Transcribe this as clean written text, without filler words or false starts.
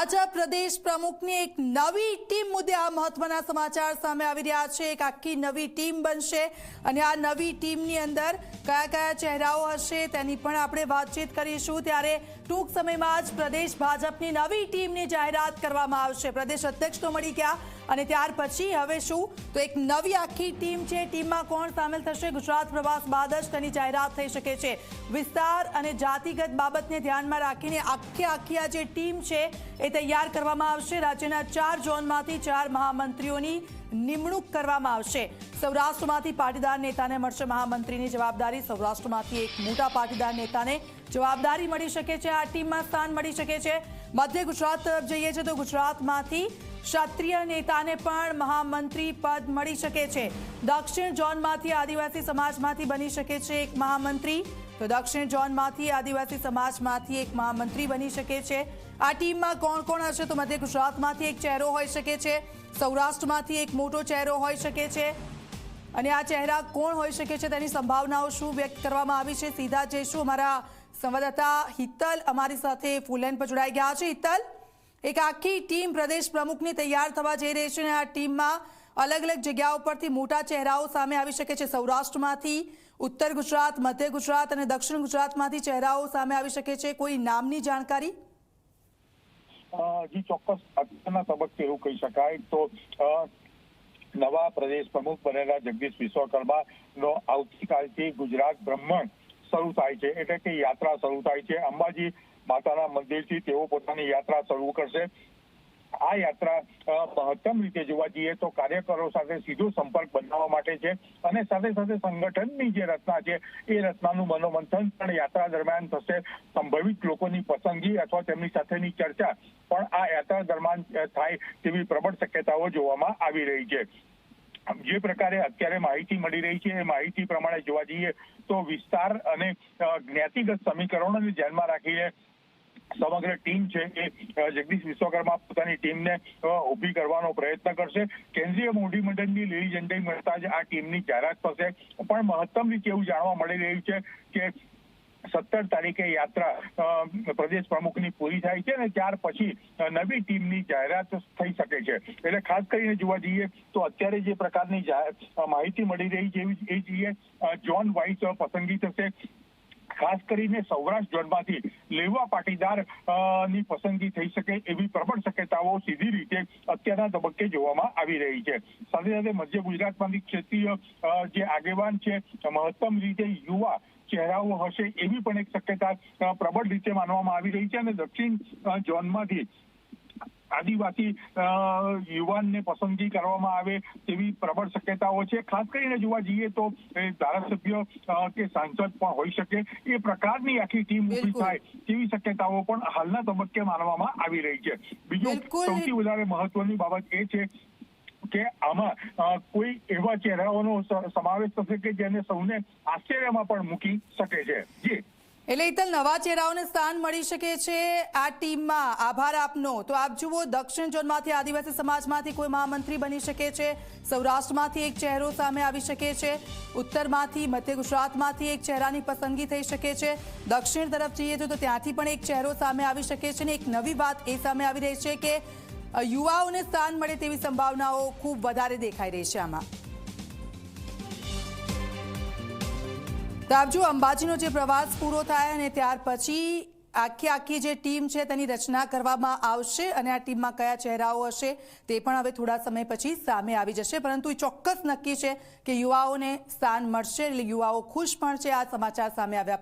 ભાજપ પ્રદેશ પ્રમુખની એક નવી ટીમ મુદ્દે આ મહત્વના સમાચાર સામે આવી રહ્યા છે। એક આખી નવી ટીમ બનશે અને આ નવી ટીમની અંદર કયા કયા ચહેરાઓ હશે તેની પણ આપણે વાતચીત કરીશું। ત્યારે ટૂંક સમયમાં જ પ્રદેશ ભાજપની નવી ટીમની જાહેરાત કરવામાં આવશે। પ્રદેશ અધ્યક્ષ તો મળી ગયા અને ત્યાર પછી હવે શું, તો એક નવી આખી ટીમ છે। ટીમમાં કોણ સામેલ થશે, ગુજરાત પ્રવાસ બાદ જ તેની જાહેરાત થઈ શકે છે। વિસ્તાર અને જાતિગત બાબતને ધ્યાનમાં રાખીને આખી આ જે ટીમ છે એ તૈયાર કરવામાં આવશે। રાજ્યના 4 ઝોનમાંથી 4 મહામંત્રીઓની નિમણૂક કરવામાં આવશે। સૌરાષ્ટ્રમાંથી પાટીદાર નેતાને મળશે મહામંત્રીની જવાબદારી। સૌરાષ્ટ્રમાંથી એક મોટા પાટીદાર નેતાને જવાબદારી મળી શકે છે, આ ટીમમાં સ્થાન મળી શકે છે। મધ્ય ગુજરાત તરફ જઈએ છે તો ગુજરાતમાંથી ક્ષત્રિય નેતાને પણ મહામંત્રી પદ મળી શકે છે। દક્ષિણ ઝોનમાંથી આદિવાસી સમાજમાંથી બની શકે છે એક મહામંત્રી, તો દક્ષિણ ઝોનમાંથી આદિવાસી સમાજમાંથી એક મહામંત્રી બની શકે છે। આ ટીમમાં કોણ કોણ હશે, તો મધ્ય ગુજરાતમાંથી એક ચહેરો હોઈ શકે છે, સૌરાષ્ટ્રમાંથી એક મોટો ચહેરો હોઈ શકે છે અને આ ચહેરા કોણ હોઈ શકે છે તેની સંભાવનાઓ શું વ્યક્ત કરવામાં આવી છે, સીધા જઈશું। અમારા સંવાદદાતા હિતલ અમારી સાથે ફૂલલાઈન પર જોડાઈ ગયા છે। હિતલ, એક આખી ટીમ પ્રદેશ પ્રમુખની તૈયાર થવા જઈ રહી છે અને આ ટીમમાં અલગ અલગ જગ્યાઓ પરથી મોટા ચહેરાઓ સામે આવી શકે છે। સૌરાષ્ટ્રમાંથી, ઉત્તર ગુજરાત, મધ્ય ગુજરાત અને દક્ષિણ ગુજરાતમાંથી ચહેરાઓ સામે આવી શકે છે। કોઈ નામની જાણકારી? જી ચોક્કસ અત્યારના તબક્કે એવું કહી શકાય તો નવા પ્રદેશ પ્રમુખ બનેલા જગદીશ વિશ્વકર્મા નો આવતીકાલથી ગુજરાત ભ્રમણ શરૂ થાય છે, એટલે કે યાત્રા શરૂ થાય છે। અંબાજી માતાના મંદિરથી તેઓ પોતાની યાત્રા શરૂ કરશે। આ યાત્રા મહત્તમ રીતે જોવા જઈએ તો કાર્યકરો સાથે સીધો સંપર્ક બનાવવા માટે છે અને સાથે સાથે સંગઠનની જે રચના છે એ રચનાનું મનોમંથન પણ યાત્રા દરમિયાન થશે। સંભવિત લોકોની પસંદગી અથવા તેમની સાથેની ચર્ચા પણ આ યાત્રા દરમિયાન થાય તેવી પ્રબળ શક્યતાઓ જોવામાં આવી રહી છે। જે પ્રકારે અત્યારે માહિતી મળી રહી છે એ માહિતી પ્રમાણે જોવા જઈએ તો વિસ્તાર અને જ્ઞાતિગત સમીકરણોને ધ્યાનમાં રાખીને સમગ્ર ટીમ છે એ જગદીશ વિશ્વકર્મા પોતાની ટીમને ઊભી કરવાનો પ્રયત્ન કરશે। કેન્દ્રીય મોવડીમંડળની લીલી ઝંડી મળતા જ આ ટીમની જાહેરાત થશે, પણ મહત્તમ રીતે એવું જાણવા મળી રહ્યું છે કે 17 તારીખે યાત્રા પ્રદેશ પ્રમુખની પૂરી થાય છે અને ત્યાર પછી નવી ટીમની જાહેરાત થઈ શકે છે। એટલે ખાસ કરીને જોવા જઈએ તો અત્યારે જે પ્રકારની માહિતી મળી રહી છે એ જોઈએ ઝોન વાઇઝ પસંદગી થશે। ખાસ કરીને સૌરાષ્ટ્ર ઝોનમાંથી લેવા પાટીદાર ની પસંદગી થઈ શકે એવી પ્રબળ શક્યતાઓ સીધી રીતે અત્યારના તબક્કે જોવામાં આવી રહી છે। સાથે સાથે મધ્ય ગુજરાતમાંથી ક્ષેત્રીય જે આગેવાન છે મહત્તમ રીતે યુવા ચહેરાઓ હશે એવી પણ એક શક્યતા પ્રબળ રીતે માનવામાં આવી રહી છે અને દક્ષિણ ઝોનમાંથી આદિવાસી યુવાનને પસંદગી કરવામાં આવે તેવી પ્રબળ શક્યતાઓ છે। ખાસ કરીને જોવા જઈએ તો ધારાસભ્ય કે સાંસદ પણ હોઈ શકે એ પ્રકારની આખી ટીમ ઊભી થાય તેવી શક્યતાઓ પણ હાલના તબક્કે માનવામાં આવી રહી છે। બીજું સૌથી વધારે મહત્વની બાબત એ છે કે આમાં કોઈ એવા ચહેરાઓનો સમાવેશ થશે કે જેને સૌને આશ્ચર્યમાં પણ મૂકી શકે છે। જી એટલે હિતલ, નવા ચહેરાઓને સ્થાન મળી શકે છે આ ટીમમાં, આભાર આપનો। તો આપ જુઓ, દક્ષિણ ઝોનમાંથી આદિવાસી સમાજમાંથી કોઈ મહામંત્રી બની શકે છે, સૌરાષ્ટ્રમાંથી એક ચહેરો સામે આવી શકે છે, ઉત્તરમાંથી, મધ્ય ગુજરાતમાંથી એક ચહેરાની પસંદગી થઈ શકે છે, દક્ષિણ તરફ જઈએ તો ત્યાંથી પણ એક ચહેરો સામે આવી શકે છે અને એક નવી વાત એ સામે આવી રહી છે કે યુવાઓને સ્થાન મળે તેવી સંભાવનાઓ ખૂબ વધારે દેખાઈ રહી છે આમાં। તો આપ જો અંબાજીનો જે પ્રવાસ પૂરો થાય અને ત્યાર પછી આખી જે ટીમ છે તેની રચના કરવામાં આવશે અને આ ટીમમાં કયા ચહેરાઓ હશે તે પણ હવે થોડા સમય પછી સામે આવી જશે, પરંતુ એ ચોક્કસ નક્કી છે કે યુવાઓને સ્થાન મળશે, એટલે યુવાઓ ખુશ પણ છે આ સમાચાર સામે આવ્યા